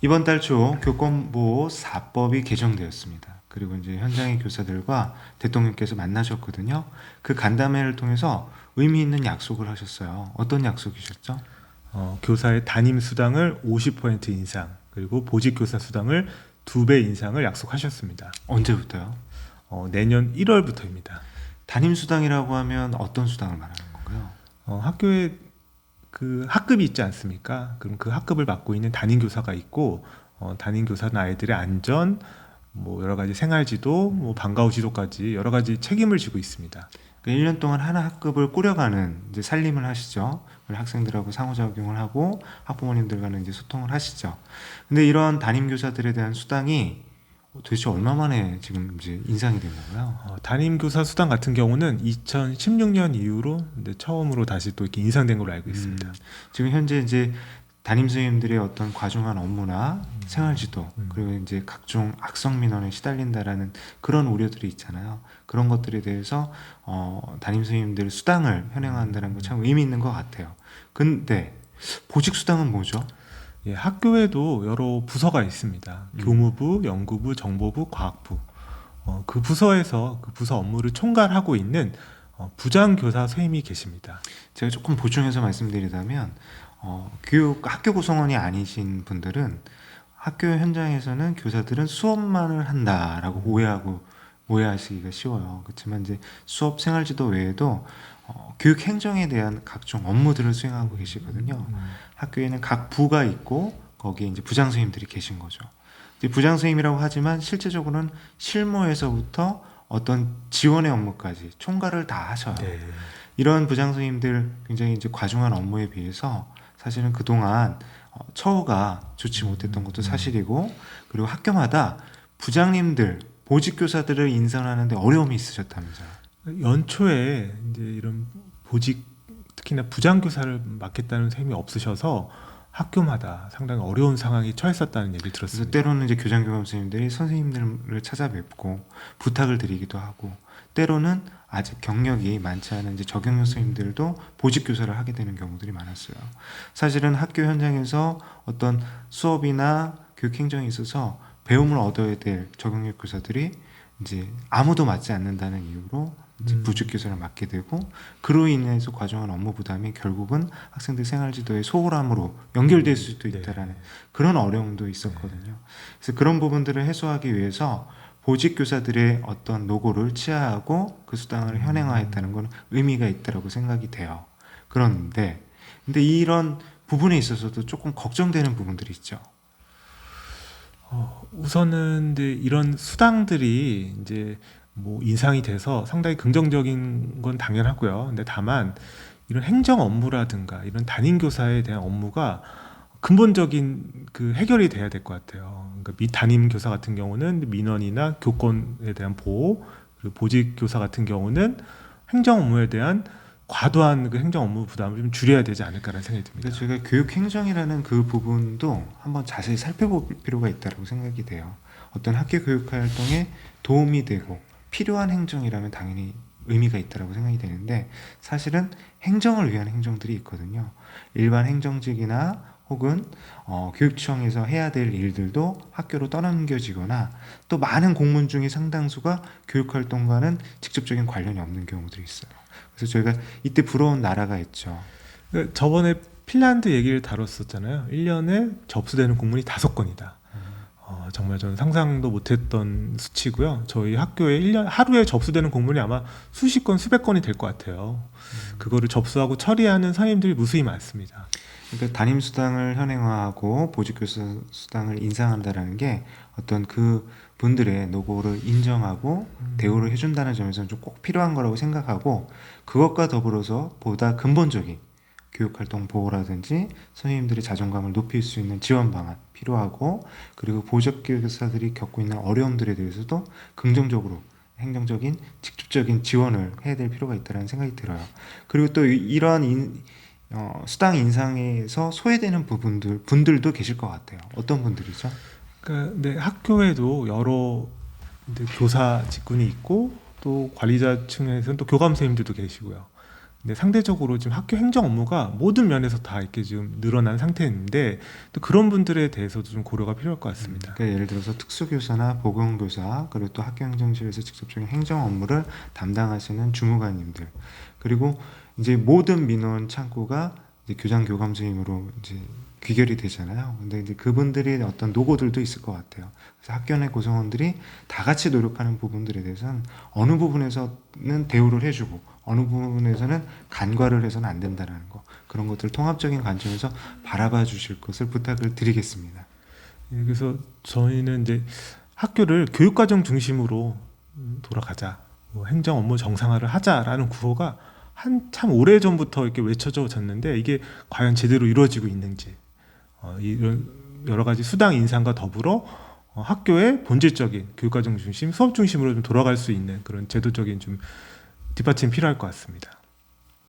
이번 달 초 교권보호 4법이 개정되었습니다. 그리고 이제 현장의 교사들과 대통령께서 만나셨거든요. 그 간담회를 통해서 의미 있는 약속을 하셨어요. 어떤 약속이셨죠? 교사의 담임 수당을 50% 인상, 그리고 보직 교사 수당을 2배 인상을 약속하셨습니다. 언제부터요? 내년 1월부터입니다. 담임 수당이라고 하면 어떤 수당을 말하는 건가요? 학교에 그 학급이 있지 않습니까? 그럼 그 학급을 맡고 있는 담임 교사가 있고, 담임 교사는 아이들의 안전, 뭐 여러 가지 생활지도, 뭐 방과후 지도까지 여러 가지 책임을 지고 있습니다. 그 1년 동안 하나 학급을 꾸려가는 이제 살림을 하시죠. 그리고 학생들하고 상호작용을 하고 학부모님들과는 이제 소통을 하시죠. 근데 이런 담임 교사들에 대한 수당이 도대체 얼마 만에 지금 이제 인상이 된 건가요? 담임 교사 수당 같은 경우는 2016년 이후로 이제 처음으로 다시 또 이렇게 인상된 걸로 알고 있습니다. 지금 현재 이제 담임 선생님들의 어떤 과중한 업무나 생활지도 그리고 이제 각종 악성 민원에 시달린다라는 그런 우려들이 있잖아요. 그런 것들에 대해서 담임 선생님들 수당을 현행한다는 거 참 의미 있는 것 같아요. 근데 보직 수당은 뭐죠? 예, 학교에도 여러 부서가 있습니다. 교무부, 연구부, 정보부, 과학부. 그 부서에서 그 부서 업무를 총괄하고 있는 부장교사 선생님이 계십니다. 제가 조금 보충해서 말씀드리자면 학교 구성원이 아니신 분들은 학교 현장에서는 교사들은 수업만을 한다라고 오해하시기가 쉬워요. 그렇지만 이제 수업 생활지도 외에도 교육 행정에 대한 각종 업무들을 수행하고 계시거든요. 학교에는 각 부가 있고 거기에 이제 부장 선생님들이 계신 거죠. 이제 부장 선생님이라고 하지만 실제적으로는 실무에서부터 어떤 지원의 업무까지 총괄을 다 하셔요. 네. 이런 부장 선생님들 굉장히 이제 과중한 업무에 비해서 사실은 그동안 처우가 좋지 못했던 것도 사실이고, 그리고 학교마다 부장님들, 보직교사들을 인선하는데 어려움이 있으셨다면서요. 연초에 이제 이런 보직, 특히나 부장교사를 맡겠다는 선생님이 없으셔서 학교마다 상당히 어려운 상황에 처했었다는 얘기를 그래서 들었습니다. 때로는 이제 교장교감 선생님들이 선생님들을 찾아뵙고 부탁을 드리기도 하고, 때로는 아직 경력이 많지 않은 이제 적용형 선생님들도 보직 교사를 하게 되는 경우들이 많았어요. 사실은 학교 현장에서 어떤 수업이나 교육 행정에 있어서 배움을 얻어야 될 적용형 교사들이 이제 아무도 맡지 않는다는 이유로 이제 부직 교사를 맡게 되고, 그로 인해서 과중한 업무 부담이 결국은 학생들 생활지도의 소홀함으로 연결될 수도 있다라는 그런 어려움도 있었거든요. 그래서 그런 부분들을 해소하기 위해서 보직 교사들의 어떤 노고를 치하하고 그 수당을 현행화했다는 건 의미가 있다라고 생각이 돼요. 그런데 근데 이런 부분에 있어서도 조금 걱정되는 부분들이 있죠. 우선은 이제 이런 수당들이 이제 뭐 인상이 돼서 상당히 긍정적인 건 당연하고요. 근데 다만 이런 행정 업무라든가 이런 담임 교사에 대한 업무가 근본적인 그 해결이 돼야 될 것 같아요. 그러니까 담임 교사 같은 경우는 민원이나 교권에 대한 보호, 그리고 보직 교사 같은 경우는 행정 업무에 대한 과도한 그 행정 업무 부담을 좀 줄여야 되지 않을까라는 생각이 듭니다. 그러니까 제가 교육 행정이라는 그 부분도 한번 자세히 살펴볼 필요가 있다고 생각이 돼요. 어떤 학교 교육 활동에 도움이 되고 필요한 행정이라면 당연히 의미가 있다고 생각이 되는데, 사실은 행정을 위한 행정들이 있거든요. 일반 행정직이나 혹은 교육청에서 해야 될 일들도 학교로 떠넘겨지거나, 또 많은 공문 중에 상당수가 교육 활동과는 직접적인 관련이 없는 경우들이 있어요. 그래서 저희가 이때 부러운 나라가 있죠. 그러니까 저번에 핀란드 얘기를 다뤘었잖아요. 1년에 접수되는 공문이 5건이다. 정말 저는 상상도 못했던 수치고요. 저희 학교에 1년 하루에 접수되는 공문이 아마 수십 건, 수백 건이 될 것 같아요. 그거를 접수하고 처리하는 선생님들이 무수히 많습니다. 그러니까 담임 수당을 현행화하고 보직교사 수당을 인상한다라는 게 어떤 그 분들의 노고를 인정하고 대우를 해준다는 점에서는 좀 꼭 필요한 거라고 생각하고, 그것과 더불어서 보다 근본적인 교육활동 보호라든지 선생님들의 자존감을 높일 수 있는 지원 방안 필요하고, 그리고 보직교사들이 겪고 있는 어려움들에 대해서도 긍정적으로 행정적인 직접적인 지원을 해야 될 필요가 있다는 생각이 들어요. 그리고 또 이러한 수당 인상에서 소외되는 분들도 계실 것 같아요. 어떤 분들이죠? 그러니까 근데 학교에도 여러 이제 교사 직군이 있고 또 관리자 층에서는 또 교감 선생님들도 계시고요. 근데 상대적으로 지금 학교 행정 업무가 모든 면에서 다 이렇게 지금 늘어난 상태인데 또 그런 분들에 대해서도 좀 고려가 필요할 것 같습니다. 그러니까 예를 들어서 특수교사나 보건교사 그리고 또 학교행정실에서 직접적인 행정 업무를 담당하시는 주무관님들 그리고 이제 모든 민원 창구가 이제 교장 교감 선생님으로 이제 귀결이 되잖아요. 근데 이제 그분들이 어떤 노고들도 있을 것 같아요. 그래서 학교 내 구성원들이 다 같이 노력하는 부분들에 대해서는 어느 부분에서는 대우를 해주고 어느 부분에서는 간과를 해서는 안 된다는 거 그런 것들 통합적인 관점에서 바라봐 주실 것을 부탁을 드리겠습니다. 예, 그래서 저희는 이제 학교를 교육과정 중심으로 돌아가자, 뭐 행정 업무 정상화를 하자라는 구호가 한참 오래 전부터 이렇게 외쳐졌는데 이게 과연 제대로 이루어지고 있는지 이런 여러 가지 수당 인상과 더불어 학교의 본질적인 교육과정 중심, 수업 중심으로 좀 돌아갈 수 있는 그런 제도적인 좀 뒷받침이 필요할 것 같습니다.